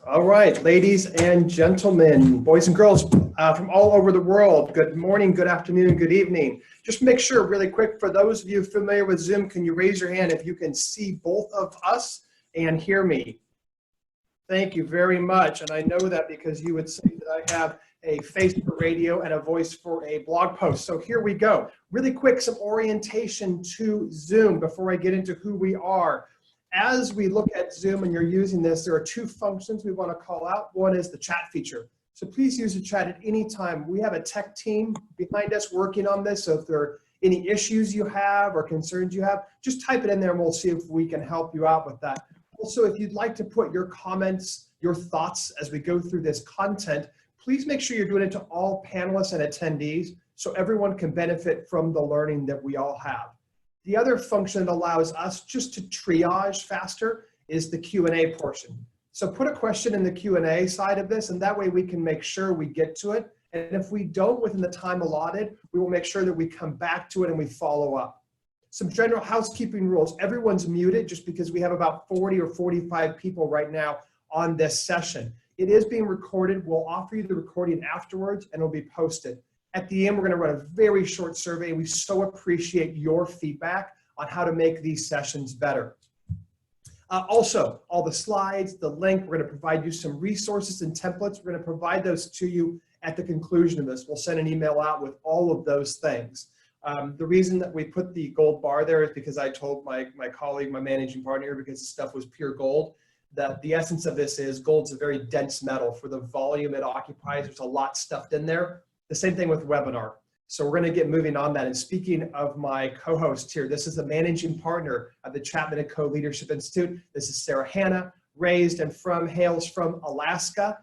All right, ladies and gentlemen, boys and girls from all over the world, good morning, good afternoon, good evening. Just make sure really quick, for those of you familiar with Zoom, can you raise your hand if you can see both of us and hear me? Thank you very much. And I know that because you would say that I have a face for radio and a voice for a blog post. So here we go. Really quick, some orientation to Zoom before I get into who we are. As we look at Zoom and you're using this, there are two functions we want to call out. One is the chat feature. So please use the chat at any time. We have a tech team behind us working on this. So if there are any issues you have or concerns you have, just type it in there and we'll see if we can help you out with that. Also, if you'd like to put your comments, your thoughts as we go through this content, please make sure you're doing it to all panelists and attendees so everyone can benefit from the learning that we all have. The other function that allows us just to triage faster is the Q&A portion. So put a question in the Q&A side of this, and that way we can make sure we get to it. And if we don't within the time allotted, we will make sure that we come back to it and we follow up. Some general housekeeping rules. Everyone's muted just because we have about 40 or 45 people right now on this session. It is being recorded. We'll offer you the recording afterwards and it'll be posted. At the end, we're going to run a very short survey. We so appreciate your feedback on how to make these sessions better. Also, all the slides, the link, we're going to provide you some resources and templates. We're going to provide those to you at the conclusion of this. We'll send an email out with all of those things. The reason that we put the gold bar there is because I told my colleague, my managing partner, because the stuff was pure gold, that the essence of this is gold's a very dense metal. For the volume it occupies, there's a lot stuffed in there. The same thing with webinar. So we're going to get moving on that. And speaking of my co-host here, this is the managing partner of the Chapman & Co. Leadership Institute. This is Sarah Hanna, hails from Alaska,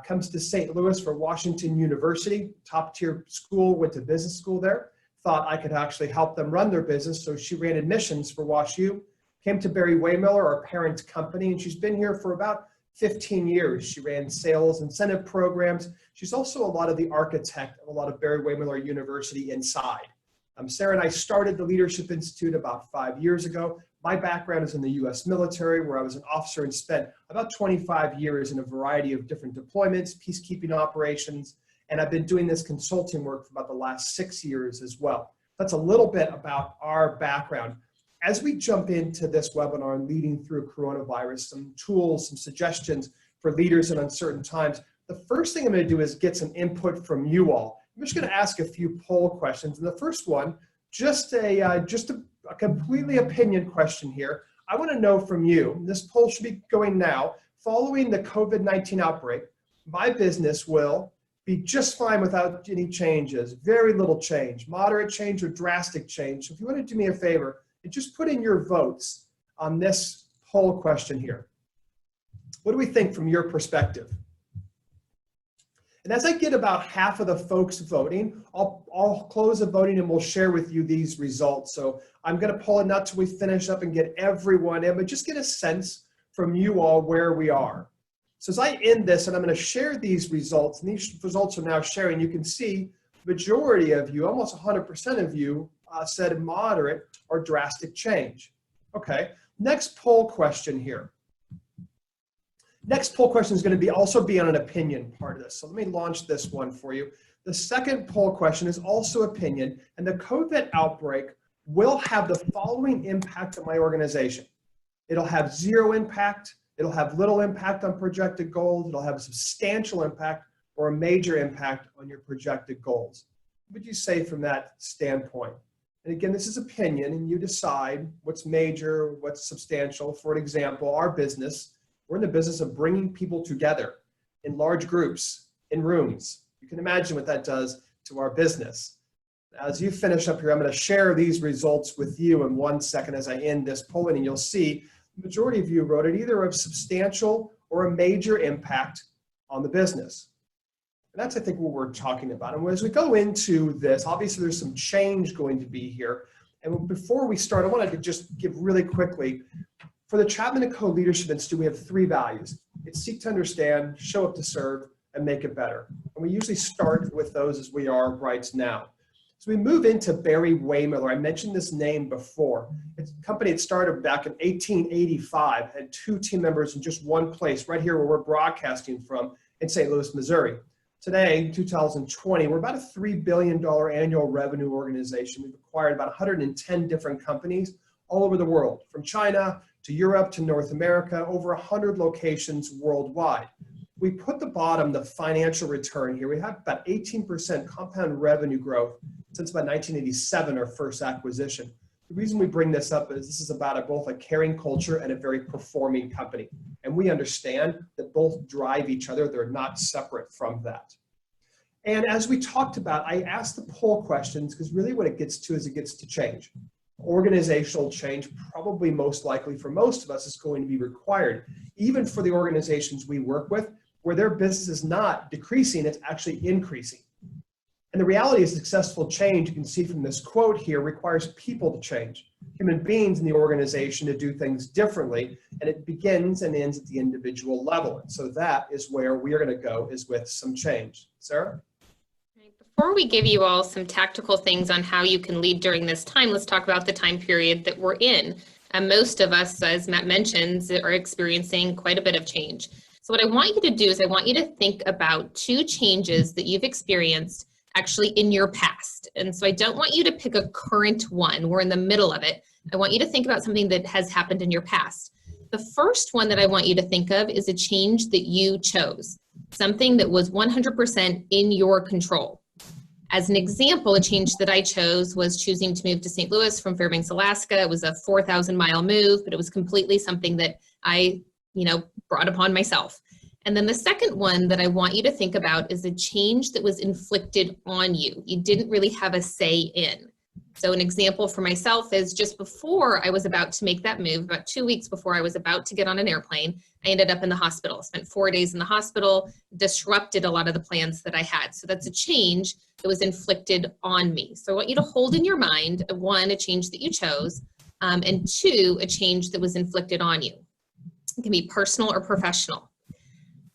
comes to St. Louis for Washington University, top tier school, went to business school there. Thought I could actually help them run their business. So she ran admissions for WashU, came to Barry Waymiller, our parent company, and she's been here for about 15 years. She ran sales incentive programs. She's also a lot of the architect of a lot of Barry Waymiller University inside. Sarah and I started the Leadership Institute about 5 years ago. My background is in the US military, where I was an officer and spent about 25 years in a variety of different deployments, peacekeeping operations, and I've been doing this consulting work for about the last 6 years as well. That's a little bit about our background. As we jump into this webinar and leading through coronavirus, some tools, some suggestions for leaders in uncertain times, the first thing I'm going to do is get some input from you all. I'm just going to ask a few poll questions. And the first one, just a completely opinion question here. I want to know from you, this poll should be going now, following the COVID-19 outbreak, my business will be just fine without any changes, very little change, moderate change or drastic change. So if you want to do me a favor, and just put in your votes on this poll question here. What do we think from your perspective? And as I get about half of the folks voting, I'll close the voting and we'll share with you these results. So I'm going to pull it not till we finish up and get everyone in, but just get a sense from you all where we are. So as I end this, and I'm going to share these results, and these results are now sharing, you can see the majority of you, almost 100% of you, said moderate or drastic change. Okay, next poll question here. Next poll question is going to also be on an opinion part of this. So let me launch this one for you. The second poll question is also opinion, and the COVID outbreak will have the following impact on my organization. It'll have zero impact, it'll have little impact on projected goals, it'll have a substantial impact or a major impact on your projected goals. What would you say from that standpoint? And again, this is opinion, and you decide what's major, what's substantial. For example, our business, we're in the business of bringing people together in large groups, in rooms. You can imagine what that does to our business. As you finish up here, I'm going to share these results with you in 1 second as I end this polling, and you'll see the majority of you wrote it either of substantial or a major impact on the business. And that's, I think, what we're talking about. And as we go into this, obviously there's some change going to be here. And before we start, I wanted to just give really quickly, for the Chapman & Co. Leadership Institute, we have 3 values. It's seek to understand, show up to serve, and make it better. And we usually start with those as we are right now. So we move into Barry Waymiller. I mentioned this name before. It's a company that started back in 1885, had 2 team members in just one place, right here where we're broadcasting from in St. Louis, Missouri. Today, 2020, we're about a $3 billion annual revenue organization. We've acquired about 110 different companies all over the world, from China to Europe to North America, over 100 locations worldwide. We put the bottom, the financial return here. We have about 18% compound revenue growth since about 1987, our first acquisition. The reason we bring this up is this is about both a caring culture and a very performing company. And we understand that both drive each other. They're not separate from that. And as we talked about, I asked the poll questions because really what it gets to is it gets to change. Organizational change, probably most likely for most of us, is going to be required, even for the organizations we work with, where their business is not decreasing, it's actually increasing. And the reality is successful change, you can see from this quote here, requires people to change, human beings in the organization to do things differently, and it begins and ends at the individual level. And so that is where we are going to go, is with some change. Sarah? Before we give you all some tactical things on how you can lead during this time, let's talk about the time period that we're in. Most of us, as Matt mentions, are experiencing quite a bit of change. So what I want you to do is I want you to think about 2 changes that you've experienced actually in your past. And so I don't want you to pick a current one. We're in the middle of it. I want you to think about something that has happened in your past. The first one that I want you to think of is a change that you chose, something that was 100% in your control. As an example, a change that I chose was choosing to move to St. Louis from Fairbanks, Alaska. It was a 4,000-mile move, but it was completely something that I, brought upon myself. And then the second one that I want you to think about is a change that was inflicted on you. You didn't really have a say in. So an example for myself is just before I was about to make that move, about 2 weeks before I was about to get on an airplane, I ended up in the hospital. Spent 4 days in the hospital, disrupted a lot of the plans that I had. So that's a change that was inflicted on me. So I want you to hold in your mind, 1, a change that you chose, and 2, a change that was inflicted on you. It can be personal or professional.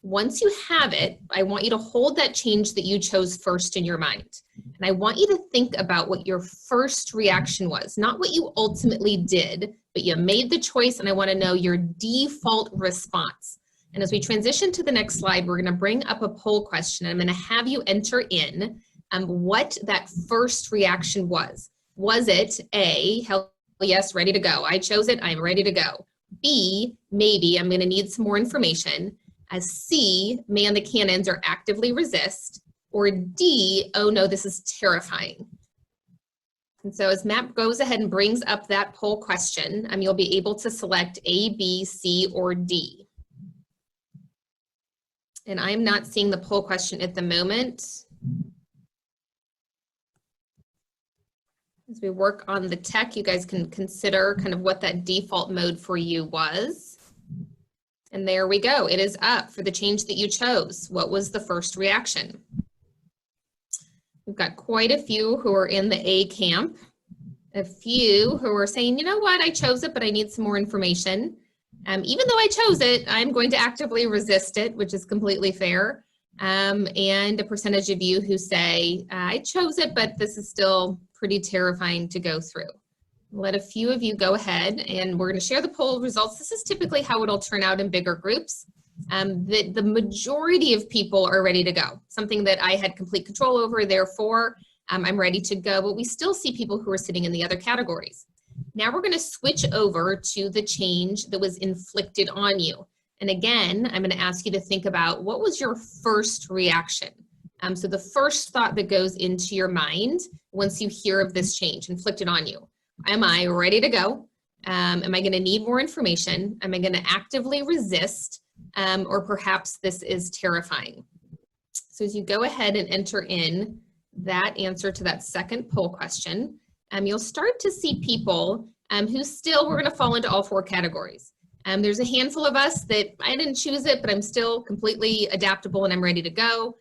Once you have it, I want you to hold that change that you chose first in your mind. And I want you to think about what your first reaction was, not what you ultimately did, but you made the choice, and I want to know your default response. And as we transition to the next slide, we're going to bring up a poll question. I'm going to have you enter in what that first reaction was. Was it A, hell yes, ready to go? I chose it, I'm ready to go. B, maybe I'm going to need some more information. C, man the cannons or actively resist. Or D, oh no, this is terrifying. And so as Matt goes ahead and brings up that poll question, you'll be able to select A, B, C, or D. And I'm not seeing the poll question at the moment. As we work on the tech, you guys can consider kind of what that default mode for you was. And there we go. It is up for the change that you chose. What was the first reaction? We've got quite a few who are in the A camp. A few who are saying, you know what, I chose it, but I need some more information. Even though I chose it, I'm going to actively resist it, which is completely fair. And a percentage of you who say, I chose it, but this is still pretty terrifying to go through. Let a few of you go ahead, and we're going to share the poll results. This is typically how it'll turn out in bigger groups. The majority of people are ready to go, something that I had complete control over, therefore I'm ready to go, but we still see people who are sitting in the other categories. Now we're going to switch over to the change that was inflicted on you. And again, I'm going to ask you to think about what was your first reaction. So the first thought that goes into your mind once you hear of this change inflicted on you. Am I ready to go? Am I going to need more information? Am I going to actively resist? Or perhaps this is terrifying. So as you go ahead and enter in that answer to that second poll question, you'll start to see people who still, we're going to fall into all 4 categories. There's a handful of us that I didn't choose it, but I'm still completely adaptable and I'm ready to go.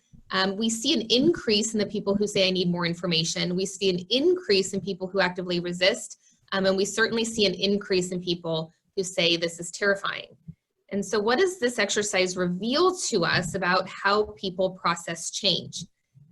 We see an increase in the people who say I need more information. We see an increase in people who actively resist. And we certainly see an increase in people who say this is terrifying. And so what does this exercise reveal to us about how people process change?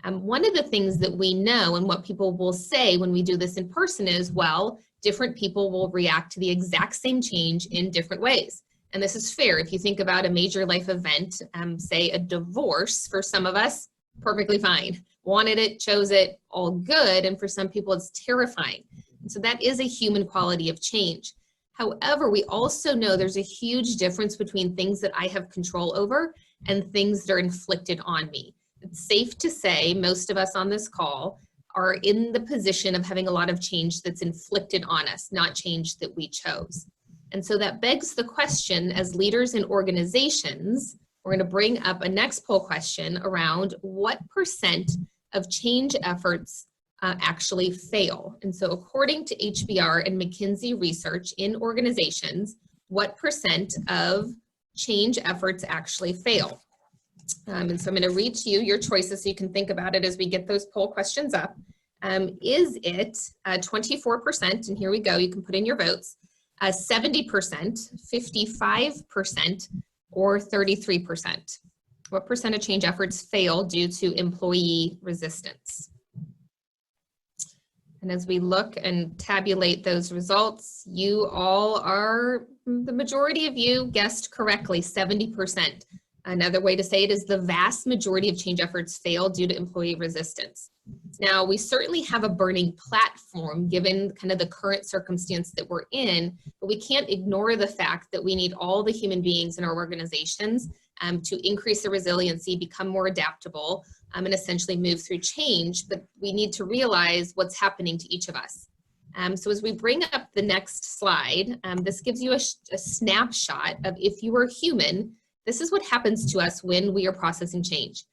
One of the things that we know and what people will say when we do this in person is, well, different people will react to the exact same change in different ways. And this is fair. If you think about a major life event, say a divorce, for some of us, perfectly fine. Wanted it, chose it, all good. And for some people, it's terrifying. And so that is a human quality of change. However, we also know there's a huge difference between things that I have control over and things that are inflicted on me. It's safe to say most of us on this call are in the position of having a lot of change that's inflicted on us, not change that we chose. And so that begs the question, as leaders in organizations, we're going to bring up a next poll question around what percent of change efforts actually fail. And so according to HBR and McKinsey research in organizations, what percent of change efforts actually fail? And so I'm going to read to you your choices so you can think about it as we get those poll questions up. Is it 24%? And here we go. You can put in your votes. 70%, 55%, or 33%? What percent of change efforts fail due to employee resistance? And as we look and tabulate those results, you all are, the majority of you guessed correctly, 70%. Another way to say it is the vast majority of change efforts fail due to employee resistance. Now, we certainly have a burning platform given kind of the current circumstance that we're in, but we can't ignore the fact that we need all the human beings in our organizations to increase their resiliency, become more adaptable, and essentially move through change. But we need to realize what's happening to each of us. So as we bring up the next slide, this gives you a snapshot of if you were human, this is what happens to us when we are processing change.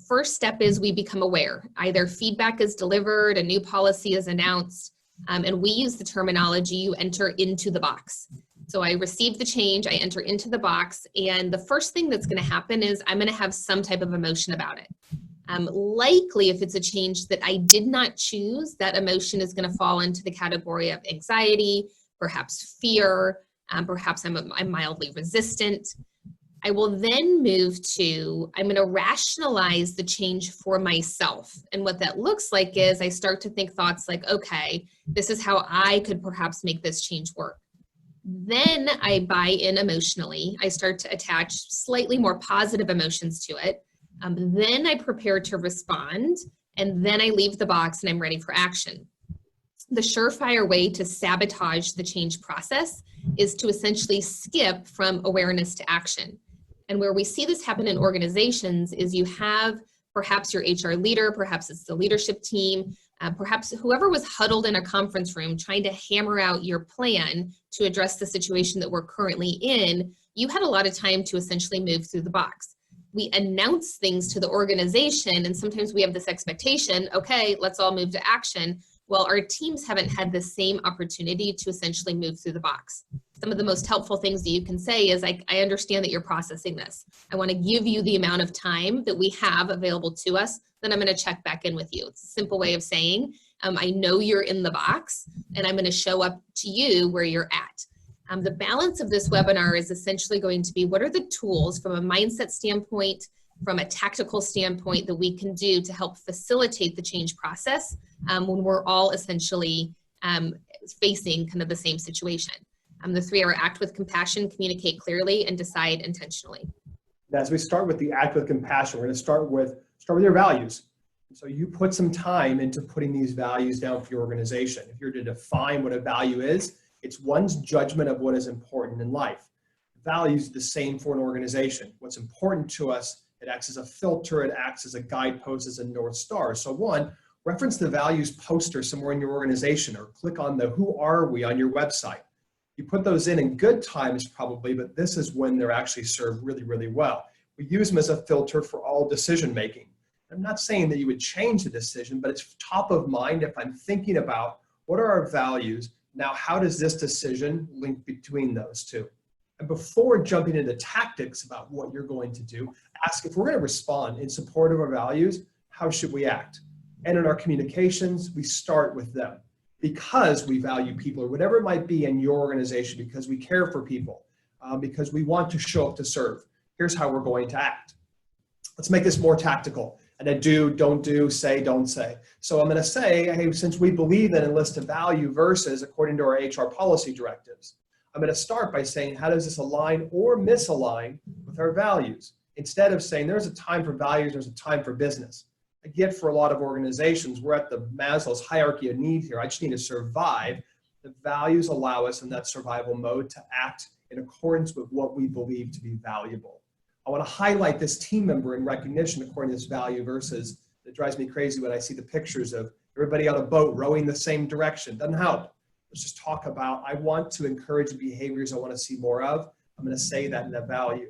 First step is we become aware. Either feedback is delivered, a new policy is announced, and we use the terminology, you enter into the box. So I receive the change, I enter into the box, and the first thing that's going to happen is I'm going to have some type of emotion about it. Likely, if it's a change that I did not choose, that emotion is going to fall into the category of anxiety, perhaps fear, perhaps I'm mildly resistant. I will then move to, I'm going to rationalize the change for myself. And what that looks like is I start to think thoughts like, okay, this is how I could perhaps make this change work. Then I buy in emotionally. I start to attach slightly more positive emotions to it. Then I prepare to respond, and then I leave the box and I'm ready for action. The surefire way to sabotage the change process is to essentially skip from awareness to action. And where we see this happen in organizations is you have perhaps your HR leader, perhaps it's the leadership team, perhaps whoever was huddled in a conference room trying to hammer out your plan to address the situation that we're currently in. You had a lot of time to essentially move through the box. We announce things to the organization, and sometimes we have this expectation, okay, let's all move to action. Well, our teams haven't had the same opportunity to essentially move through the box. Some of the most helpful things that you can say is, I understand that you're processing this. I want to give you the amount of time that we have available to us, then I'm going to check back in with you. It's a simple way of saying, I know you're in the box, and I'm going to show up to you where you're at. The balance of this webinar is essentially going to be, what are the tools from a mindset standpoint, from a tactical standpoint that we can do to help facilitate the change process when we're all essentially facing kind of the same situation. The three are act with compassion, communicate clearly, and decide intentionally. As we start with the act with compassion, we're going to start with your values. So you put some time into putting these values down for your organization. If you're to define what a value is, it's one's judgment of what is important in life. Values are the same for an organization. What's important to us, it acts as a filter, it acts as a guidepost, as a North Star. So one, reference the values poster somewhere in your organization, or click on the Who Are We on your website. You put those in good times probably, but this is when they're actually served really, really well. We use them as a filter for all decision making. I'm not saying that you would change the decision, but it's top of mind if I'm thinking about what are our values, now how does this decision link between those two? And before jumping into tactics about what you're going to do, ask if we're going to respond in support of our values, how should we act? And in our communications, we start with them. Because we value people, or whatever it might be in your organization, because we care for people, because we want to show up to serve. Here's how we're going to act. Let's make this more tactical. and a do, don't do, say, don't say. So I'm going to say, hey, since we believe in enlisted value versus according to our HR policy directives, I'm going to start by saying, how does this align or misalign with our values? Instead of saying there's a time for values, there's a time for business. I get for a lot of organizations, we're at the Maslow's hierarchy of need here. I just need to survive. The values allow us in that survival mode to act in accordance with what we believe to be valuable. I want to highlight this team member in recognition according to this value versus it drives me crazy when I see the pictures of everybody on a boat rowing the same direction. Doesn't help. Let's just talk about, I want to encourage the behaviors I want to see more of. I'm going to say that in that value.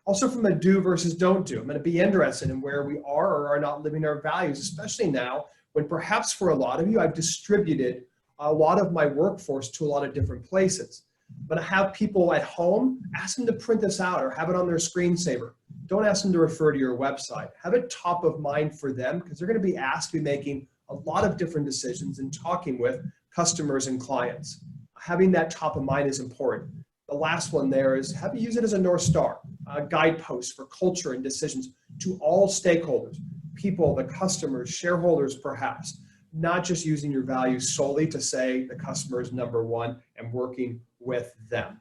Also from a do versus don't do. I'm going to be interested in where we are or are not living our values, especially now when perhaps for a lot of you, I've distributed a lot of my workforce to a lot of different places. I'm going to have people at home, ask them to print this out or have it on their screensaver. Don't ask them to refer to your website. Have it top of mind for them because they're going to be asked to be making a lot of different decisions and talking with customers and clients. Having that top of mind is important. The last one there is have you use it as a North Star, a guidepost for culture and decisions to all stakeholders, people, the customers, shareholders perhaps, not just using your values solely to say the customer is number one and working with them.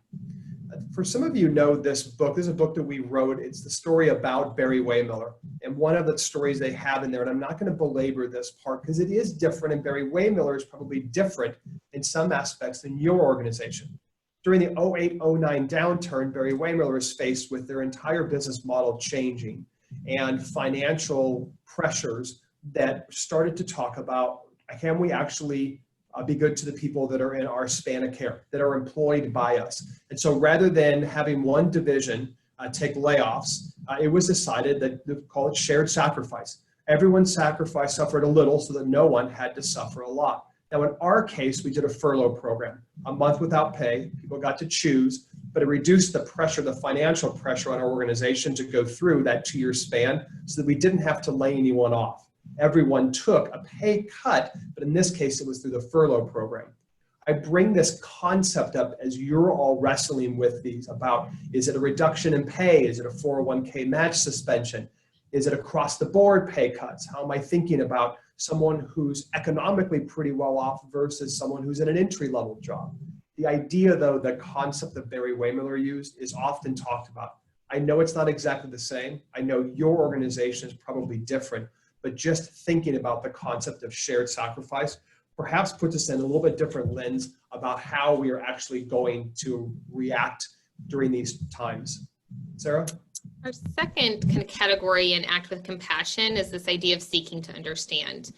For some of you know this book. This is a book that we wrote. It's the story about Barry Waymiller. And one of the stories they have in there, and I'm not going to belabor this part because it is different, and Barry Waymiller is probably different in some aspects than your organization. During the 08-09 downturn, Barry Waymiller is faced with their entire business model changing and financial pressures that started to talk about, can we actually be good to the people that are in our span of care, that are employed by us? And so rather than having one division take layoffs, it was decided that they call it shared sacrifice. Everyone suffered a little so that no one had to suffer a lot. Now, in our case, we did a furlough program, a month without pay. People got to choose, but it reduced the pressure, the financial pressure on our organization to go through that 2-year span so that we didn't have to lay anyone off. Everyone took a pay cut, but in this case, it was through the furlough program. I bring this concept up as you're all wrestling with these about, is it a reduction in pay? Is it a 401k match suspension? Is it across the board pay cuts? How am I thinking about someone who's economically pretty well off versus someone who's in an entry-level job? The idea, though, the concept that Barry Waymiller used is often talked about. I know it's not exactly the same. I know your organization is probably different, but just thinking about the concept of shared sacrifice perhaps puts us in a little bit different lens about how we are actually going to react during these times. Sarah? Our second kind of category in Act with Compassion is this idea of seeking to understand.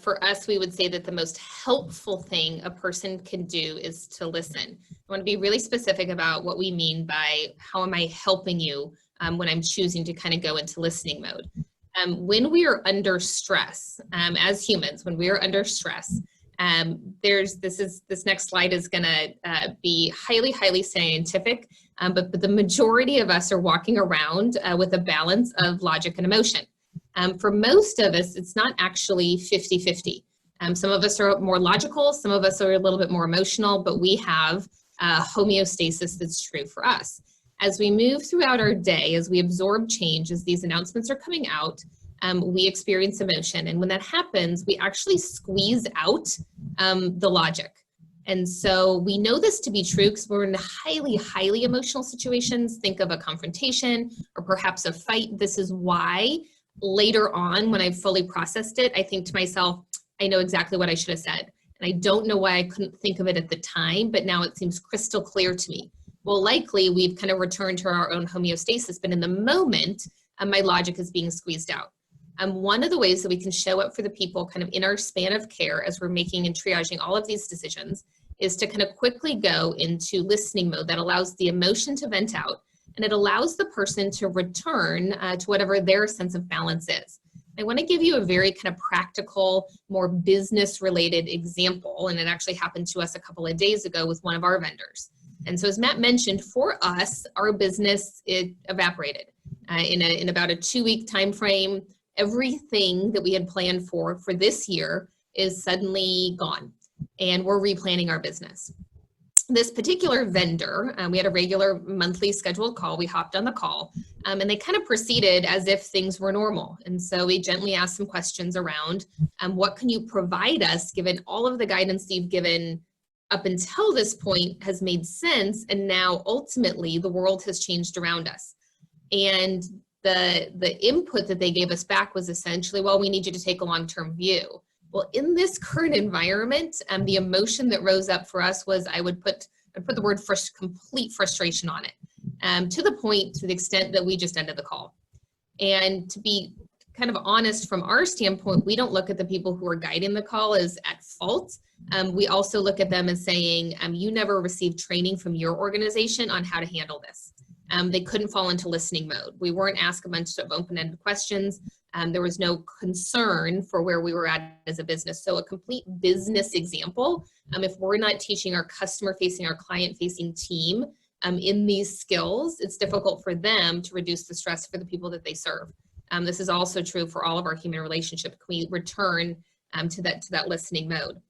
For us, we would say that the most helpful thing a person can do is to listen. I want to be really specific about what we mean by how am I helping you when I'm choosing to kind of go into listening mode. When we are under stress, as humans, when we are under stress, this next slide is going to be highly scientific, but the majority of us are walking around with a balance of logic and emotion. For most of us, it's not actually 50-50. Some of us are more logical, some of us are a little bit more emotional, but we have homeostasis that's true for us. As we move throughout our day, as we absorb change, as these announcements are coming out, we experience emotion. And when that happens, we actually squeeze out the logic. And so we know this to be true because we're in highly emotional situations. Think of a confrontation or perhaps a fight. This is why later on, when I've fully processed it, I think to myself, I know exactly what I should have said. And I don't know why I couldn't think of it at the time, but now it seems crystal clear to me. Well, likely we've kind of returned to our own homeostasis, but in the moment, my logic is being squeezed out. One of the ways that we can show up for the people kind of in our span of care as we're making and triaging all of these decisions is to kind of quickly go into listening mode that allows the emotion to vent out, and it allows the person to return to whatever their sense of balance is. I want to give you a very kind of practical, more business-related example, and it actually happened to us a couple of days ago with one of our vendors. And so as Matt mentioned, for us, our business, it evaporated. In about a 2-week time frame, everything that we had planned for this year is suddenly gone, and we're replanning our business. this particular vendor, we had a regular monthly scheduled call. We hopped on the call, and they kind of proceeded as if things were normal. And so we gently asked some questions around, what can you provide us given all of the guidance that you've given up until this point has made sense, and now ultimately the world has changed around us. And the input that they gave us back was essentially, well, we need you to take a long-term view. Well, in this current environment, the emotion that rose up for us was I'd put the word complete frustration on it, to the point, to the extent that we just ended the call. And to be kind of honest, from our standpoint, we don't look at the people who are guiding the call as at fault. We also look at them as saying, you never received training from your organization on how to handle this. They couldn't fall into listening mode. We weren't asked a bunch of open-ended questions. There was no concern for where we were at as a business. So a complete business example, if we're not teaching our customer-facing, our client-facing team in these skills, it's difficult for them to reduce the stress for the people that they serve. This is also true for all of our human relationships. Can we return to that listening mode?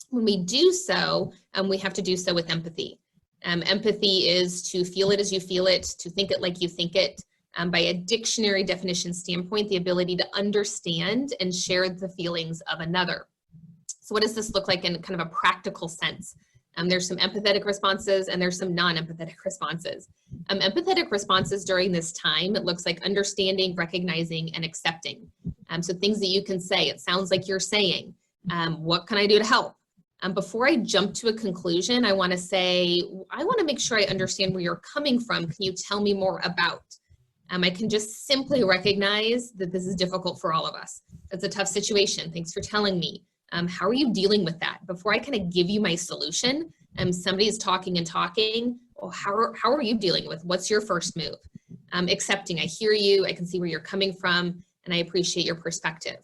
When we do so, we have to do so with empathy. Empathy is to feel it as you feel it, to think it like you think it. By a dictionary definition standpoint, the ability to understand and share the feelings of another. So what does this look like in kind of a practical sense? There's some empathetic responses and there's some non-empathetic responses. Empathetic responses during this time, it looks like understanding, recognizing, and accepting. So things that you can say, it sounds like you're saying, what can I do to help? Before I jump to a conclusion, I want to say, I want to make sure I understand where you're coming from. Can you tell me more about? I can just simply recognize that this is difficult for all of us. It's a tough situation. Thanks for telling me. How are you dealing with that? Before I kind of give you my solution, somebody's talking and talking. Well, how are you dealing with? What's your first move? Accepting, I hear you. I can see where you're coming from, and I appreciate your perspective.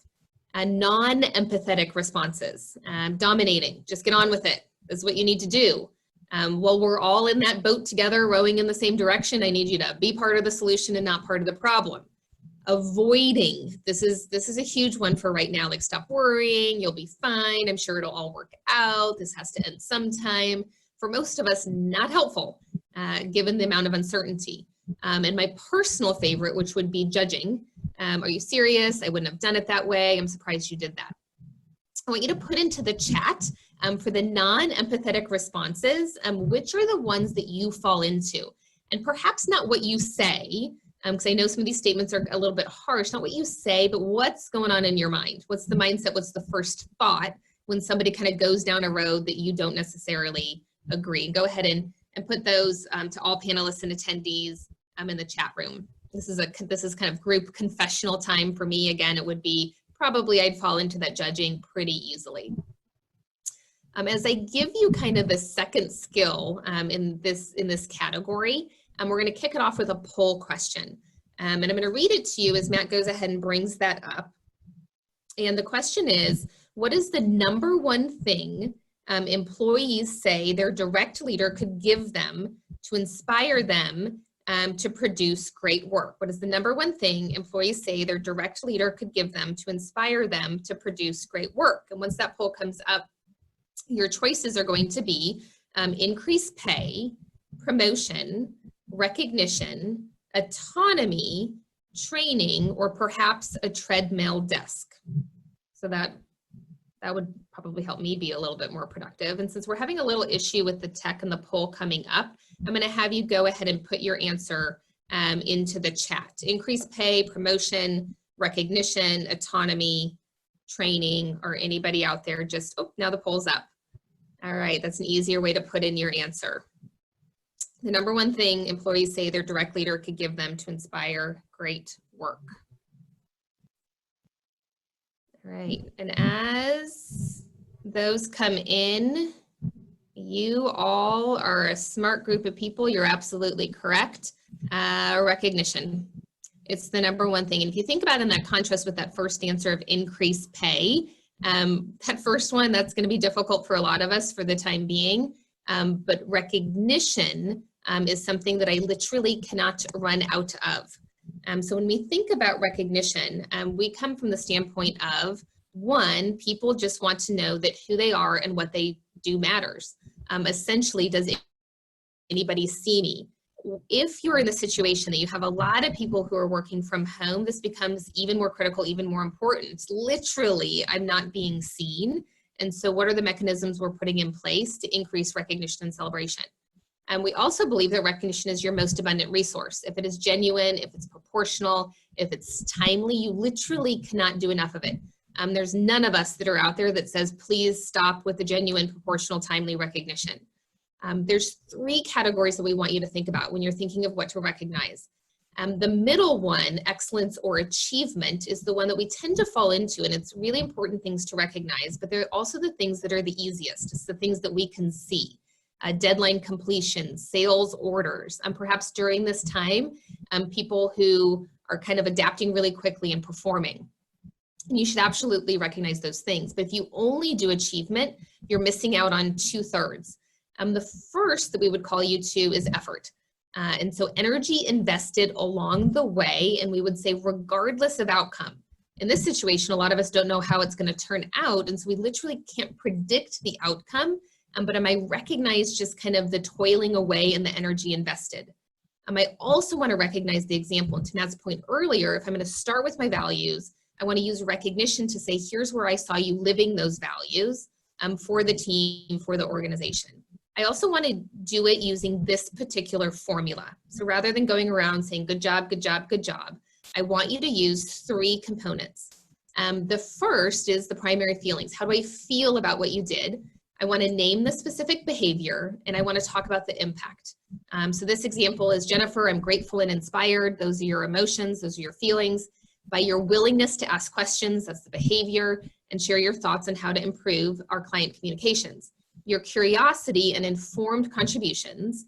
Non-empathetic responses, dominating, just get on with it. This is what you need to do. Well, we're all in that boat together, rowing in the same direction. I need you to be part of the solution and not part of the problem. Avoiding, this is a huge one for right now. Like, stop worrying, you'll be fine. I'm sure it'll all work out. This has to end sometime. For most of us, not helpful, given the amount of uncertainty. And my personal favorite, which would be judging. Are you serious? I wouldn't have done it that way. I'm surprised you did that. I want you to put into the chat for the non-empathetic responses, which are the ones that you fall into. And perhaps not what you say, because I know some of these statements are a little bit harsh, not what you say, but what's going on in your mind? What's the mindset? What's the first thought when somebody kind of goes down a road that you don't necessarily agree? Go ahead and put those to all panelists and attendees in the chat room. This is kind of group confessional time for me. Again, it would be probably I'd fall into that judging pretty easily. As I give you kind of the second skill in this category, we're going to kick it off with a poll question. And I'm going to read it to you as Matt goes ahead and brings that up. And the question is, what is the number one thing employees say their direct leader could give them to inspire them to produce great work? What is the number one thing employees say their direct leader could give them to inspire them to produce great work? And once that poll comes up, your choices are going to be increased pay, promotion, recognition, autonomy, training, or perhaps a treadmill desk. So that would probably help me be a little bit more productive. And since we're having a little issue with the tech and the poll coming up, I'm going to have you go ahead and put your answer into the chat. Increased pay, promotion, recognition, autonomy, training, or anybody out there just, oh, now the poll's up. All right, that's an easier way to put in your answer. The number one thing employees say their direct leader could give them to inspire great work. All right, and as those come in, you all are a smart group of people. You're absolutely correct. Recognition. It's the number one thing. And if you think about it in that contrast with that first answer of increased pay, that first one, that's going to be difficult for a lot of us for the time being. But recognition is something that I literally cannot run out of. So when we think about recognition, we come from the standpoint of, one, people just want to know that who they are and what they do matters. Essentially, does anybody see me? If you're in the situation that you have a lot of people who are working from home, this becomes even more critical, even more important. It's literally, I'm not being seen. And so what are the mechanisms we're putting in place to increase recognition and celebration? And we also believe that recognition is your most abundant resource. If it is genuine, if it's proportional, if it's timely, you literally cannot do enough of it. There's none of us that are out there that says, please stop with the genuine, proportional, timely recognition. There's 3 categories that we want you to think about when you're thinking of what to recognize. The middle one, excellence or achievement, is the one that we tend to fall into, and it's really important things to recognize, but they're also the things that are the easiest. It's the things that we can see. Deadline completion, sales orders, and perhaps during this time, people who are kind of adapting really quickly and performing. And you should absolutely recognize those things. But if you only do achievement, you're missing out on 2/3. The first that we would call you to is effort. And so energy invested along the way, and we would say regardless of outcome. In this situation, a lot of us don't know how it's going to turn out, and so we literally can't predict the outcome. But am I recognize just kind of the toiling away and the energy invested? I also want to recognize the example. And to Matt's point earlier, if I'm going to start with my values, I want to use recognition to say, here's where I saw you living those values for the team, for the organization. I also want to do it using this particular formula. So rather than going around saying, good job, good job, good job, I want you to use 3 components. The first is the primary feelings. How do I feel about what you did? I want to name the specific behavior, and I want to talk about the impact. So this example is, Jennifer, I'm grateful and inspired. Those are your emotions, those are your feelings. By your willingness to ask questions, that's the behavior, and share your thoughts on how to improve our client communications. Your curiosity and informed contributions,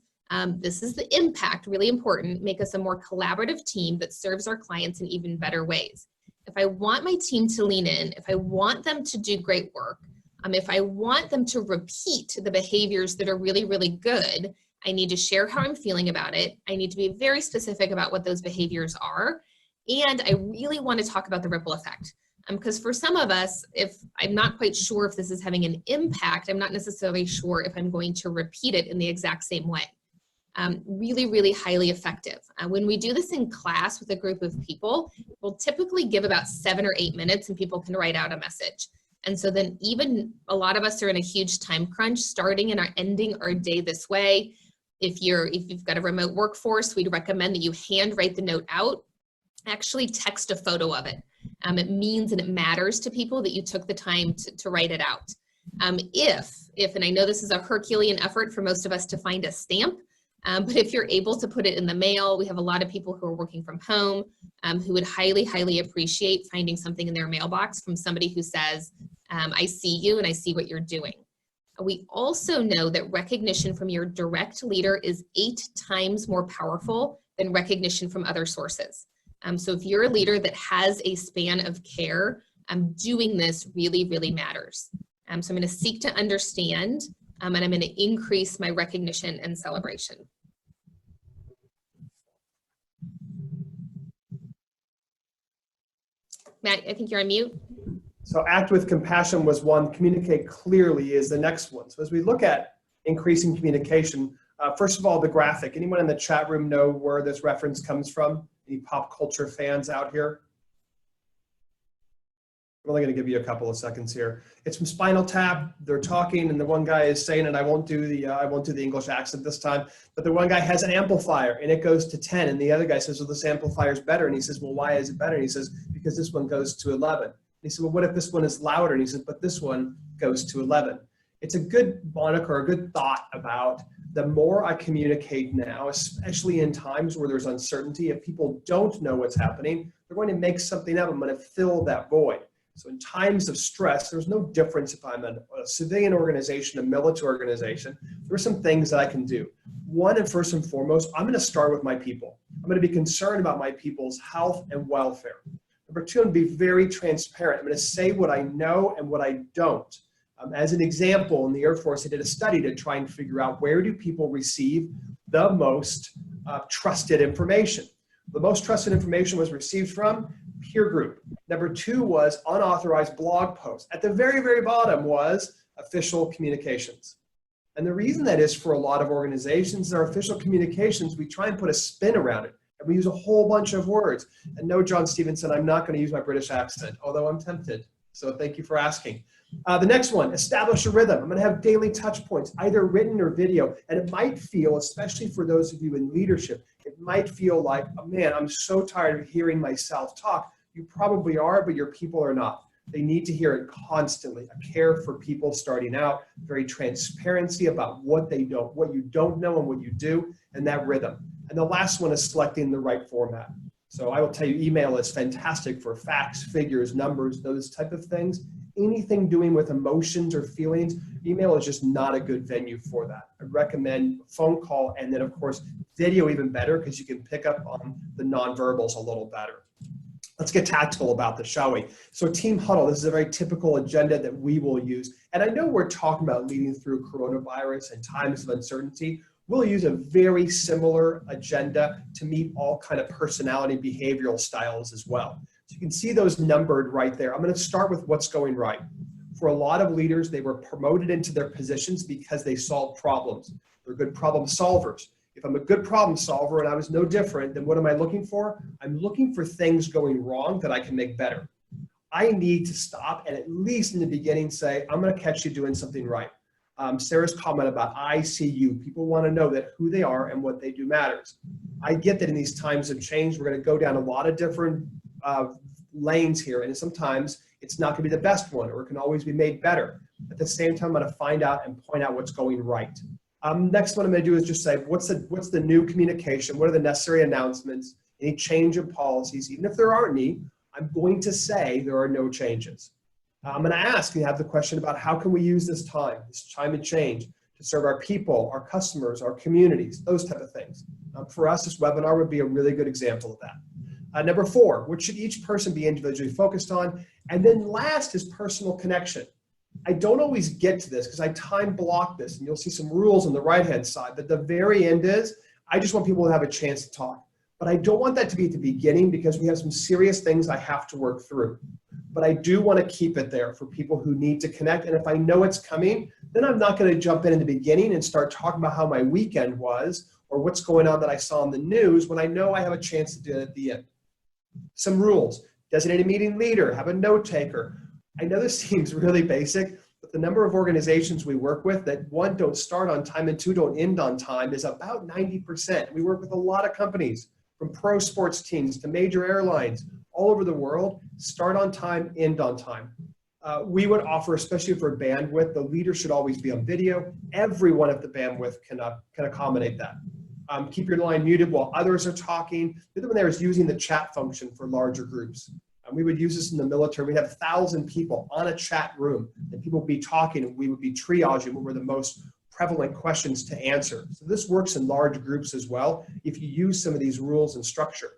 this is the impact, really important, make us a more collaborative team that serves our clients in even better ways. If I want my team to lean in, if I want them to do great work, if I want them to repeat the behaviors that are really, really good, I need to share how I'm feeling about it. I need to be very specific about what those behaviors are. And I really want to talk about the ripple effect. Because for some of us, if I'm not quite sure if this is having an impact, I'm not necessarily sure if I'm going to repeat it in the exact same way. Really, really highly effective. When we do this in class with a group of people, we'll typically give about 7 or 8 minutes and people can write out a message. And so then even a lot of us are in a huge time crunch, starting and ending our day this way. If you've got a remote workforce, we'd recommend that you handwrite the note out, actually text a photo of it. It means and it matters to people that you took the time to write it out. If, and I know this is a Herculean effort for most of us to find a stamp, but if you're able to put it in the mail, we have a lot of people who are working from home who would highly, highly appreciate finding something in their mailbox from somebody who says, I see you and I see what you're doing. We also know that recognition from your direct leader is 8 times more powerful than recognition from other sources. So if you're a leader that has a span of care, doing this really, really matters. So I'm going to seek to understand, and I'm going to increase my recognition and celebration. Matt, I think you're on mute. So act with compassion was one, communicate clearly is the next one. So as we look at increasing communication, first of all, the graphic. Anyone in the chat room know where this reference comes from? Any pop culture fans out here? I'm only going to give you a couple of seconds here. It's from Spinal Tap. They're talking, and the one guy is saying, and I won't do the English accent this time, but the one guy has an amplifier, and it goes to 10, and the other guy says, well, this amplifier is better, and he says, well, why is it better? And he says, because this one goes to 11. And he said, well, what if this one is louder? And he says, but this one goes to 11. It's a good moniker, a good thought about the more I communicate now, especially in times where there's uncertainty, if people don't know what's happening, they're going to make something up. I'm going to fill that void. So in times of stress, there's no difference if I'm a civilian organization, a military organization. There are some things that I can do. One, and first and foremost, I'm going to start with my people. I'm going to be concerned about my people's health and welfare. Number 2, I'm going to be very transparent. I'm going to say what I know and what I don't. As an example, in the Air Force, I did a study to try and figure out where do people receive the most trusted information. The most trusted information was received from peer group. Number 2 was unauthorized blog posts. At the very, very bottom was official communications. And the reason that is for a lot of organizations, our official communications, we try and put a spin around it. And we use a whole bunch of words. And no, John Stevenson, I'm not going to use my British accent, although I'm tempted. So thank you for asking. The next one, establish a rhythm. I'm going to have daily touch points, either written or video. And it might feel, especially for those of you in leadership, it might feel like, oh, man, I'm so tired of hearing myself talk. You probably are, but your people are not. They need to hear it constantly. A care for people starting out, very transparency about what you don't know and what you do, and that rhythm. And the last one is selecting the right format. So I will tell you, email is fantastic for facts, figures, numbers, those type of things. Anything doing with emotions or feelings, email is just not a good venue for that. I recommend phone call, and then of course, video even better, because you can pick up on the nonverbals a little better. Let's get tactical about this, shall we? So Team Huddle, this is a very typical agenda that we will use. And I know we're talking about leading through coronavirus and times of uncertainty. We'll use a very similar agenda to meet all kind of personality behavioral styles as well. So you can see those numbered right there. I'm going to start with what's going right. For a lot of leaders, they were promoted into their positions because they solved problems. They're good problem solvers. If I'm a good problem solver and I was no different, then what am I looking for? I'm looking for things going wrong that I can make better. I need to stop and at least in the beginning say, I'm going to catch you doing something right. Sarah's comment about I see you. People want to know that who they are and what they do matters. I get that in these times of change, we're going to go down a lot of different lanes here, and sometimes it's not going to be the best one, or it can always be made better. At the same time, I'm going to find out and point out what's going right. Next one I'm going to do is just say, what's the new communication? What are the necessary announcements? Any change of policies? Even if there aren't any, I'm going to say there are no changes. I'm going to ask and have the question about how can we use this time of change to serve our people, our customers, our communities, those type of things. For us, this webinar would be a really good example of that. Number 4, what should each person be individually focused on? And then last is personal connection. I don't always get to this because I time block this, and you'll see some rules on the right-hand side, but the very end is, I just want people to have a chance to talk. But I don't want that to be at the beginning because we have some serious things I have to work through. But I do want to keep it there for people who need to connect. And if I know it's coming, then I'm not going to jump in the beginning and start talking about how my weekend was or what's going on that I saw in the news when I know I have a chance to do it at the end. Some rules: designate a meeting leader, have a note taker. I know this seems really basic, but the number of organizations we work with that 1, don't start on time, and 2, don't end on time is about 90%. We work with a lot of companies, from pro sports teams to major airlines all over the world. Start on time, end on time. We would offer, especially for bandwidth, the leader should always be on video. Everyone at the bandwidth can accommodate that. Keep your line muted while others are talking. The other one there is using the chat function for larger groups. We would use this in the military. We'd have 1,000 people on a chat room, and people would be talking, and we would be triaging what were the most prevalent questions to answer. So this works in large groups as well if you use some of these rules and structure.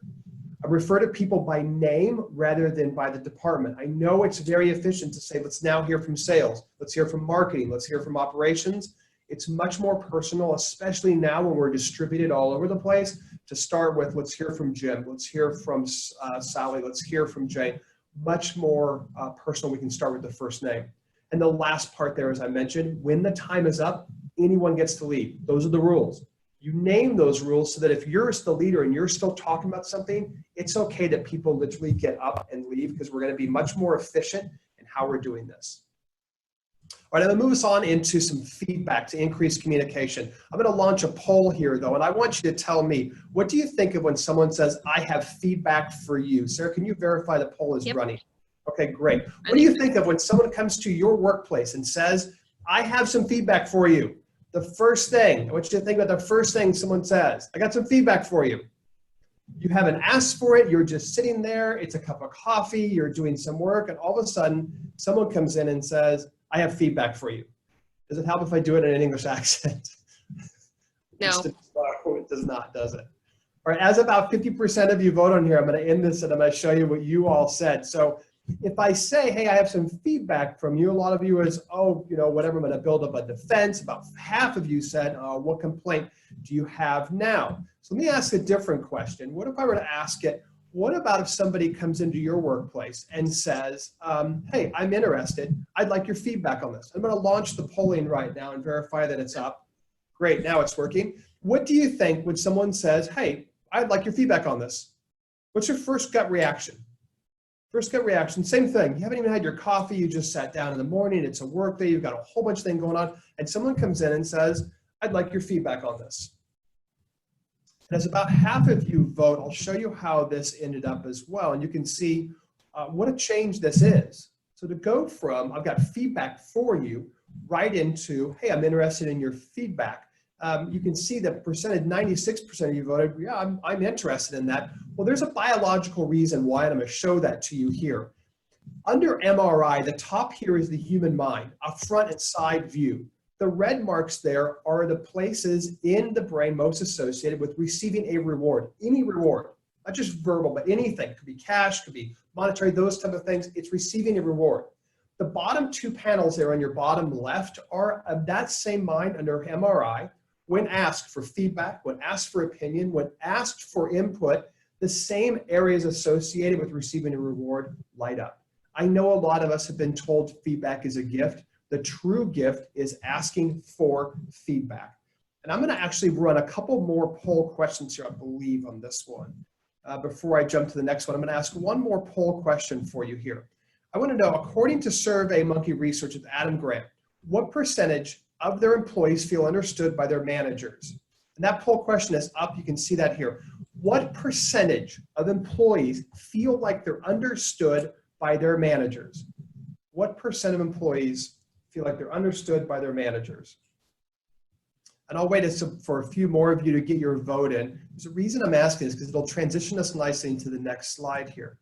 I refer to people by name rather than by the department. I know it's very efficient to say, let's now hear from sales, let's hear from marketing, let's hear from operations. It's much more personal, especially now when we're distributed all over the place, to start with, let's hear from Jim, let's hear from Sally, let's hear from Jay. Much more personal. We can start with the first name. And the last part there, as I mentioned, when the time is up, anyone gets to leave. Those are the rules. You name those rules so that if you're the leader and you're still talking about something, it's okay that people literally get up and leave, because we're going to be much more efficient in how we're doing this. All right, I'm going to move us on into some feedback to increase communication. I'm going to launch a poll here, though, and I want you to tell me, what do you think of when someone says, I have feedback for you? Sarah, can you verify the poll is running? Okay, great. What do you think of when someone comes to your workplace and says, I have some feedback for you? The first thing, I want you to think about the first thing someone says. I got some feedback for you. You haven't asked for it. You're just sitting there. It's a cup of coffee. You're doing some work. And all of a sudden, someone comes in and says, I have feedback for you. Does it help if I do it in an English accent? No. It does not, does it? All right, as about 50% of you vote on here, I'm going to end this and I'm going to show you what you all said. So if I say, hey, I have some feedback from you, a lot of you is, oh, you know, whatever, I'm going to build up a defense. About half of you said, what complaint do you have now? So let me ask a different question. What if I were to ask it, What about if somebody comes into your workplace and says, hey, I'm interested. I'd like your feedback on this. I'm going to launch the polling right now and verify that it's up. Great, now it's working. What do you think when someone says, hey, I'd like your feedback on this? What's your first gut reaction? First gut reaction, same thing. You haven't even had your coffee. You just sat down in the morning. It's a work day. You've got a whole bunch of things going on. And someone comes in and says, I'd like your feedback on this. And as about half of you vote, I'll show you how this ended up as well. And you can see what a change this is. So to go from, I've got feedback for you, right into, hey, I'm interested in your feedback. You can see the percentage, 96% of you voted, yeah, I'm interested in that. Well, there's a biological reason why, and I'm going to show that to you here. Under MRI, the top here is the human mind, a front and side view. The red marks there are the places in the brain most associated with receiving a reward, any reward, not just verbal, but anything. Could be cash, could be monetary, those type of things. It's receiving a reward. The bottom two panels there on your bottom left are of that same mind under MRI. When asked for feedback, when asked for opinion, when asked for input, the same areas associated with receiving a reward light up. I know a lot of us have been told feedback is a gift. The true gift is asking for feedback. And I'm going to actually run a couple more poll questions here, I believe, on this one. Before I jump to the next one, I'm going to ask one more poll question for you here. I want to know, according to SurveyMonkey research with Adam Grant, what percentage of their employees feel understood by their managers? And that poll question is up. You can see that here. What percentage of employees feel like they're understood by their managers? What percent of employees feel like they're understood by their managers? And I'll wait for a few more of you to get your vote in. There's a reason I'm asking this because it'll transition us nicely into the next slide here.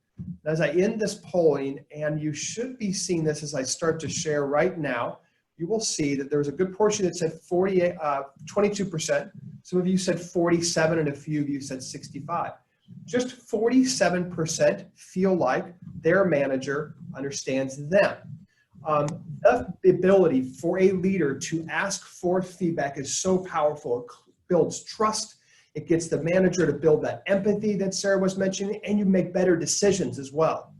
As I end this polling, and you should be seeing this as I start to share right now, you will see that there was a good portion that said 22%. Some of you said 47, and a few of you said 65. Just 47% feel like their manager understands them. The ability for a leader to ask for feedback is so powerful. It builds trust. It gets the manager to build that empathy that Sarah was mentioning, and you make better decisions as well.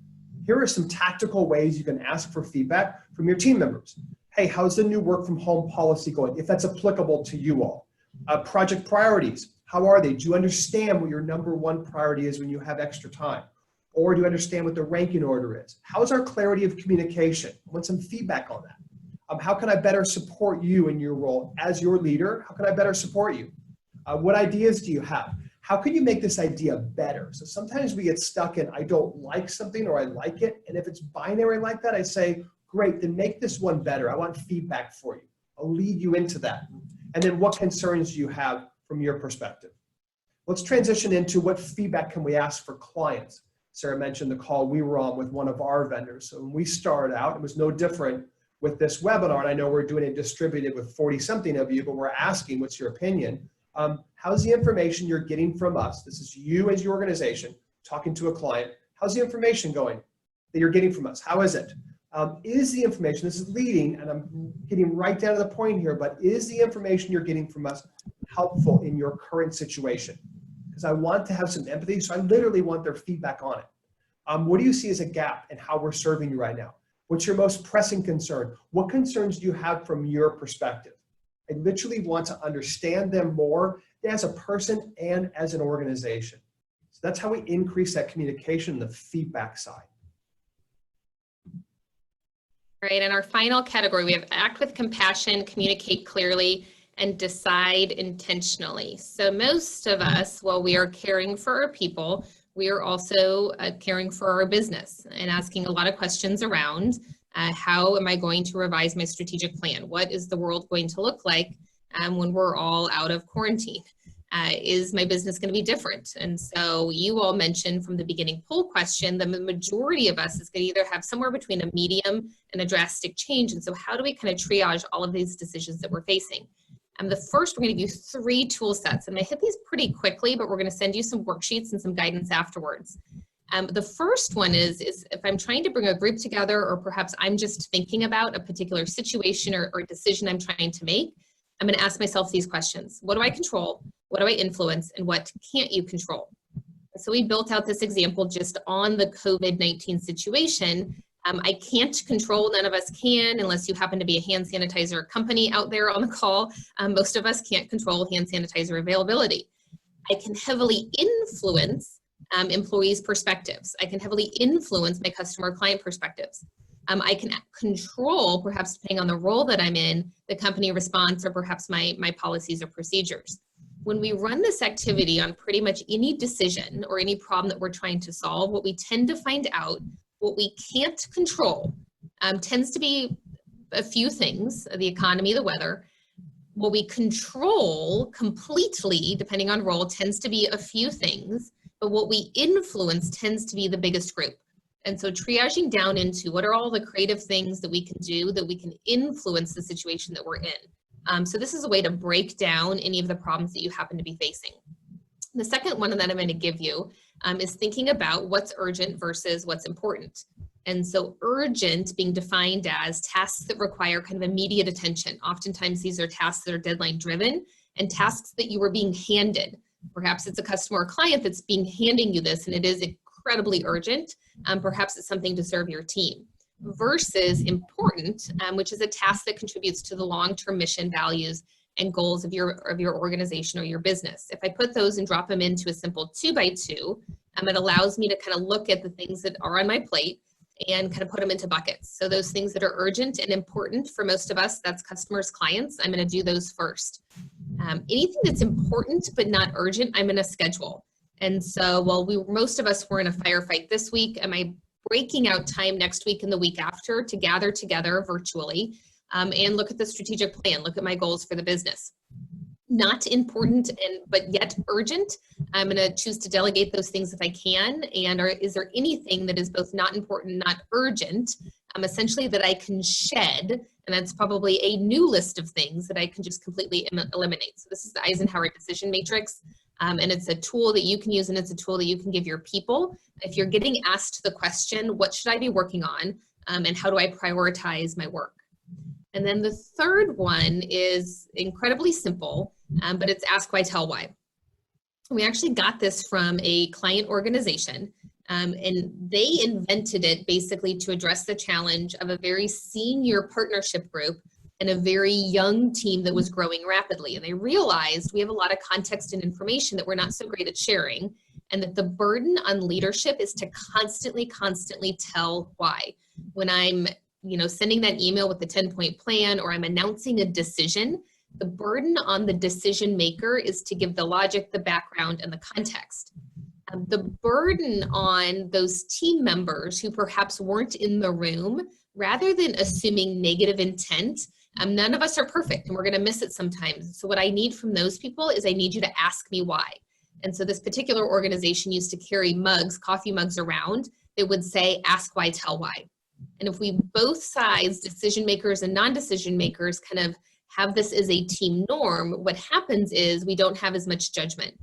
Here are some tactical ways you can ask for feedback from your team members. Hey, how's the new work from home policy going? If that's applicable to you all. Project priorities, how are they? Do you understand what your number one priority is when you have extra time? Or do you understand what the ranking order is? How's our clarity of communication? I want some feedback on that. How can I better support you in your role as your leader? How can I better support you? What ideas do you have? How can you make this idea better? So sometimes we get stuck in, I don't like something or I like it. And if it's binary like that, I say, great, then make this one better. I want feedback for you. I'll lead you into that. And then what concerns do you have from your perspective? Let's transition into what feedback can we ask for clients. Sarah mentioned the call we were on with one of our vendors. So when we started out, it was no different with this webinar. And I know we're doing it distributed with 40-something of you, but we're asking, what's your opinion? How's the information you're getting from us? This is you as your organization talking to a client. How's the information going that you're getting from us? How is it? Is the information, this is leading, and I'm getting right down to the point here, but is the information you're getting from us helpful in your current situation? Because I want to have some empathy, so I literally want their feedback on it. What do you see as a gap in how we're serving you right now? What's your most pressing concern? What concerns do you have from your perspective? I literally want to understand them more as a person and as an organization. So that's how we increase that communication, the feedback side. Right, and our final category, we have act with compassion, communicate clearly, and decide intentionally. So most of us, while we are caring for our people, we are also caring for our business and asking a lot of questions around how am I going to revise my strategic plan? What is the world going to look like when we're all out of quarantine? Is my business going to be different? And so you all mentioned from the beginning poll question, the majority of us is going to either have somewhere between a medium and a drastic change. And so how do we kind of triage all of these decisions that we're facing? The first, we're going to use 3 tool sets. I'm going to hit these pretty quickly, but we're going to send you some worksheets and some guidance afterwards. The first one is if I'm trying to bring a group together, or perhaps I'm just thinking about a particular situation or decision I'm trying to make, I'm going to ask myself these questions. What do I control? What do I influence? And what can't you control? The So we built out this example just on the COVID-19 situation. I can't control, none of us can, unless you happen to be a hand sanitizer company out there on the call. Most of us can't control hand sanitizer availability. I can heavily influence employees' perspectives. I can heavily influence my customer client perspectives. I can control, perhaps depending on the role that I'm in, the company response or perhaps my policies or procedures. When we run this activity on pretty much any decision or any problem that we're trying to solve, what we tend to find out, what we can't control tends to be a few things, the economy, the weather. What we control completely, depending on role, tends to be a few things, but what we influence tends to be the biggest group. And so triaging down into what are all the creative things that we can do that we can influence the situation that we're in. So this is a way to break down any of the problems that you happen to be facing. The second one that I'm going to give you is thinking about what's urgent versus what's important. And so urgent being defined as tasks that require kind of immediate attention. Oftentimes these are tasks that are deadline driven and tasks that you were being handed. Perhaps it's a customer or client that's handing you this and it is incredibly urgent. Perhaps it's something to serve your team. Versus important, which is a task that contributes to the long-term mission, values, and goals of your organization or your business. If I put those and drop them into a simple 2x2, it allows me to kind of look at the things that are on my plate and kind of put them into buckets. So those things that are urgent and important for most of us, that's customers, clients, I'm going to do those first. Anything that's important but not urgent, I'm going to schedule. And so while most of us were in a firefight this week, am I breaking out time next week and the week after to gather together virtually and look at the strategic plan, look at my goals for the business. Not important but yet urgent. I'm going to choose to delegate those things if I can. And is there anything that is both not important, not urgent, essentially that I can shed? And that's probably a new list of things that I can just completely eliminate. So this is the Eisenhower decision matrix. And it's a tool that you can use and it's a tool that you can give your people. If you're getting asked the question, what should I be working on? And how do I prioritize my work? And then the third one is incredibly simple, but it's ask why, tell why. We actually got this from a client organization, and they invented it basically to address the challenge of a very senior partnership group and a very young team that was growing rapidly. And they realized we have a lot of context and information that we're not so great at sharing, and that the burden on leadership is to constantly tell why. When I'm sending that email with the 10-point plan or I'm announcing a decision, the burden on the decision maker is to give the logic, the background, and the context. The burden on those team members who perhaps weren't in the room, rather than assuming negative intent, none of us are perfect and we're going to miss it sometimes. So what I need from those people is I need you to ask me why. And so this particular organization used to carry mugs, coffee mugs around that would say, ask why, tell why. And if we both sides, decision makers and non-decision makers, kind of have this as a team norm, what happens is we don't have as much judgment.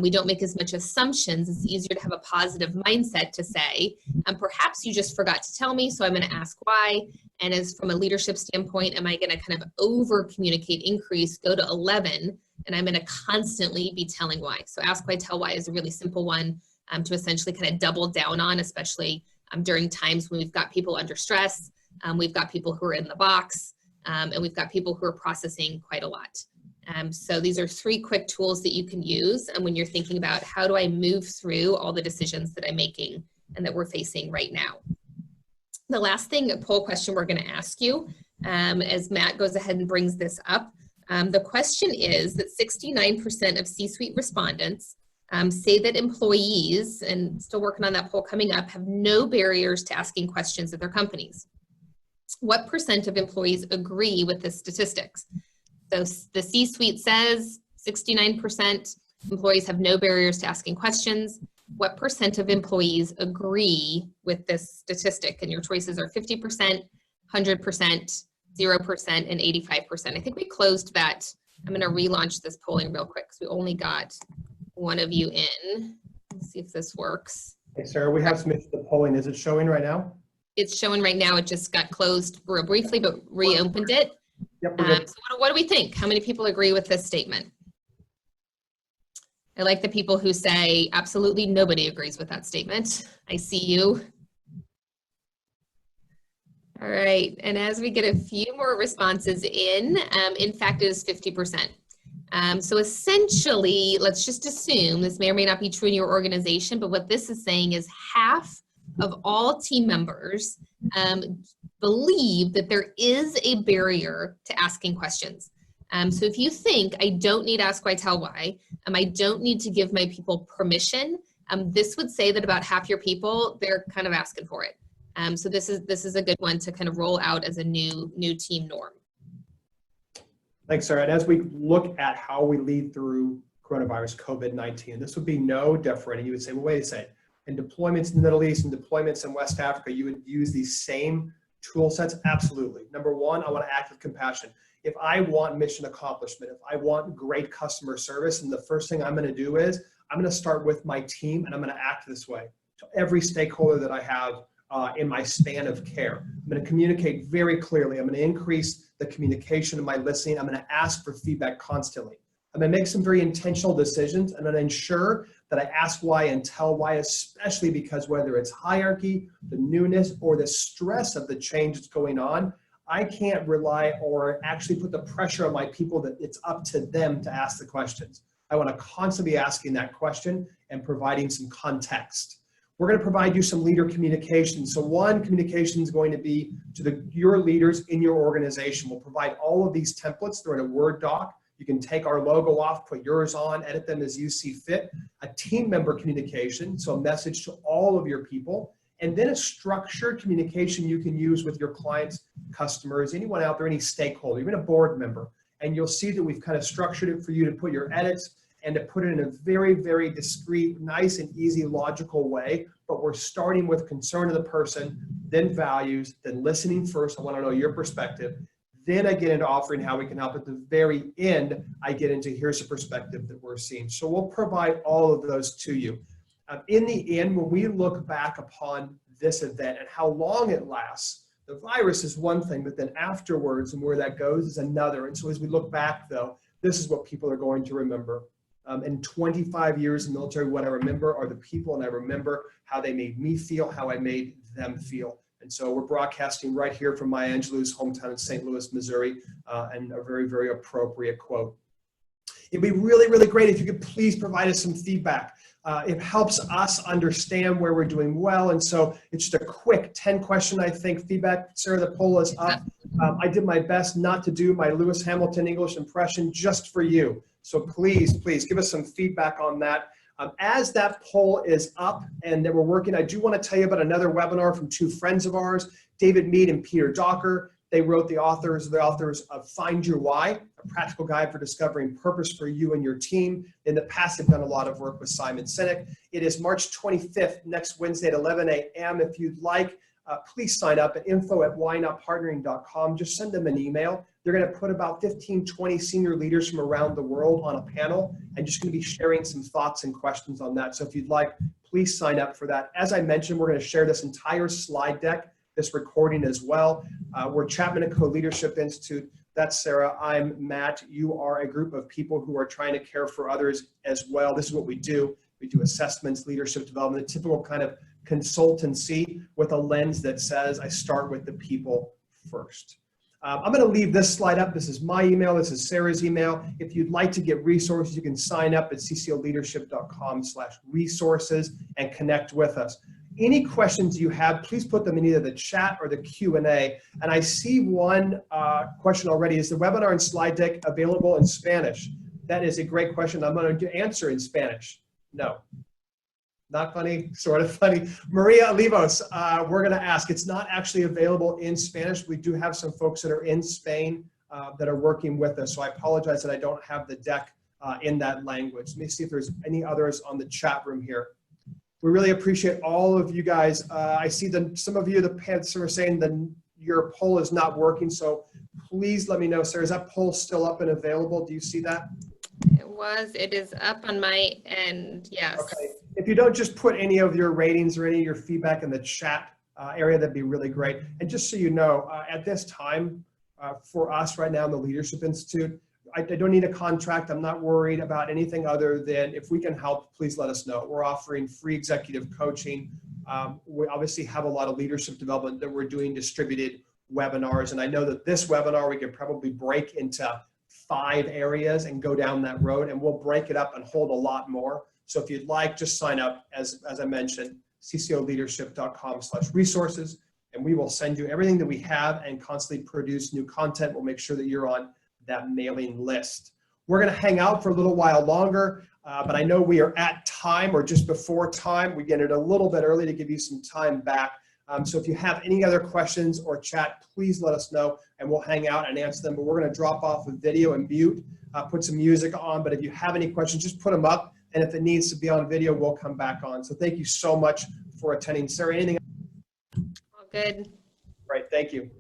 We don't make as much assumptions. It's easier to have a positive mindset to say, perhaps you just forgot to tell me, so I'm going to ask why. And as from a leadership standpoint, am I going to kind of over communicate, increase, go to 11, and I'm going to constantly be telling why. So ask why, tell why is a really simple one to essentially kind of double down on, especially during times when we've got people under stress, we've got people who are in the box, and we've got people who are processing quite a lot. So these are 3 quick tools that you can use when you're thinking about how do I move through all the decisions that I'm making and that we're facing right now. The last thing, a poll question we're going to ask you, as Matt goes ahead and brings this up, the question is that 69% of C-suite respondents say that employees, and still working on that poll coming up, have no barriers to asking questions at their companies. What % of employees agree with this statistics? So the C-suite says 69% employees have no barriers to asking questions. What % of employees agree with this statistic? And your choices are 50%, 100%, 0%, and 85%. I think we closed that. I'm going to relaunch this polling real quick because we only got one of you in. Let's see if this works. Hey, Sarah, we have submitted the polling. Is it showing right now? It's showing right now. It just got closed real briefly, but reopened it. Yep, we're good. So what do we think? How many people agree with this statement? I like the people who say, absolutely nobody agrees with that statement. I see you. All right, and as we get a few more responses in fact, it is 50%. So essentially, let's just assume, this may or may not be true in your organization, but what this is saying is half of all team members believe that there is a barrier to asking questions. So if you think, I don't need ask why, tell why, I don't need to give my people permission, this would say that about half your people, they're kind of asking for it. So this is a good one to kind of roll out as a new team norm. Thanks, Sarah. And as we look at how we lead through coronavirus, COVID-19, this would be no different. And you would say, well, wait a second. In deployments in the Middle East and deployments in West Africa, you would use these same tool sets? Absolutely. Number one, I want to act with compassion. If I want mission accomplishment, if I want great customer service, and the first thing I'm going to do is I'm going to start with my team and I'm going to act this way to every stakeholder that I have in my span of care. I'm going to communicate very clearly. I'm going to increase the communication and my listening. I'm going to ask for feedback constantly. I'm going to make some very intentional decisions. I'm going to ensure that I ask why and tell why, especially because whether it's hierarchy, the newness, or the stress of the change that's going on, I can't rely or actually put the pressure on my people that it's up to them to ask the questions. I want to constantly be asking that question and providing some context. We're going to provide you some leader communication. So one, communication is going to be to your leaders in your organization. We'll provide all of these templates. They're in a Word doc. You can take our logo off, put yours on, edit them as you see fit. A team member communication, so a message to all of your people. And then a structured communication you can use with your clients, customers, anyone out there, any stakeholder, even a board member. And you'll see that we've kind of structured it for you to put your edits and to put it in a very, very discreet, nice and easy, logical way. But we're starting with concern of the person, then values, then listening first. I want to know your perspective. Then I get into offering how we can help. At the very end, I get into here's a perspective that we're seeing. So we'll provide all of those to you. In the end, when we look back upon this event and how long it lasts, the virus is one thing, but then afterwards and where that goes is another. And so as we look back, though, this is what people are going to remember. In 25 years in the military, what I remember are the people, and I remember how they made me feel, how I made them feel. And so we're broadcasting right here from Maya Angelou's hometown in St. Louis, Missouri, and a very, very appropriate quote. It'd be really, really great if you could please provide us some feedback. It helps us understand where we're doing well. And so it's just a quick 10-question, I think, feedback. Sarah, the poll is up. I did my best not to do my Lewis Hamilton English impression just for you. So please, please give us some feedback on that. As that poll is up and that we're working, I do want to tell you about another webinar from two friends of ours, David Mead and Peter Docker. They wrote the authors of Find Your Why, a practical guide for discovering purpose for you and your team. In the past, they've done a lot of work with Simon Sinek. It is March 25th, next Wednesday at 11 a.m. If you'd like, please sign up at info@whynotpartnering.com. Just send them an email. They're going to put about 15, 20 senior leaders from around the world on a panel and just going to be sharing some thoughts and questions on that. So if you'd like, please sign up for that. As I mentioned, we're going to share this entire slide deck, this recording as well. We're Chapman & Co. Leadership Institute. That's Sarah. I'm Matt. You are a group of people who are trying to care for others as well. This is what we do. We do assessments, leadership development, a typical kind of consultancy with a lens that says I start with the people first. I'm going to leave this slide up. This is my email. This is Sarah's email. If you'd like to get resources, you can sign up at ccleadership.com/resources and connect with us. Any questions you have, please put them in either the chat or the Q&A. And I see one question already. Is the webinar and slide deck available in Spanish? That is a great question. I'm going to answer in Spanish. No. Not funny, sort of funny. Maria Olivos, we're going to ask. It's not actually available in Spanish. We do have some folks that are in Spain that are working with us. So I apologize that I don't have the deck in that language. Let me see if there's any others on the chat room here. We really appreciate all of you guys. I see some of you, the pants are saying that your poll is not working. So please let me know, Sarah, is that poll still up and available? Do you see that? It is up on my end, yes. Okay. If you don't, just put any of your ratings or any of your feedback in the chat area, that'd be really great. And just so you know, at this time, for us right now in the Leadership Institute, I don't need a contract. I'm not worried about anything other than if we can help, please let us know. We're offering free executive coaching. We obviously have a lot of leadership development that we're doing distributed webinars. And I know that this webinar, we could probably break into 5 areas and go down that road, and we'll break it up and hold a lot more. So if you'd like, just sign up, as I mentioned, ccoleadership.com/resources, and we will send you everything that we have and constantly produce new content. We'll make sure that you're on that mailing list. We're going to hang out for a little while longer, but I know we are at time or just before time. We get it a little bit early to give you some time back. So if you have any other questions or chat, please let us know and we'll hang out and answer them. But we're going to drop off the video and mute, put some music on. But if you have any questions, just put them up. And if it needs to be on video, we'll come back on. So thank you so much for attending. Sarah, anything? All good. Right, thank you.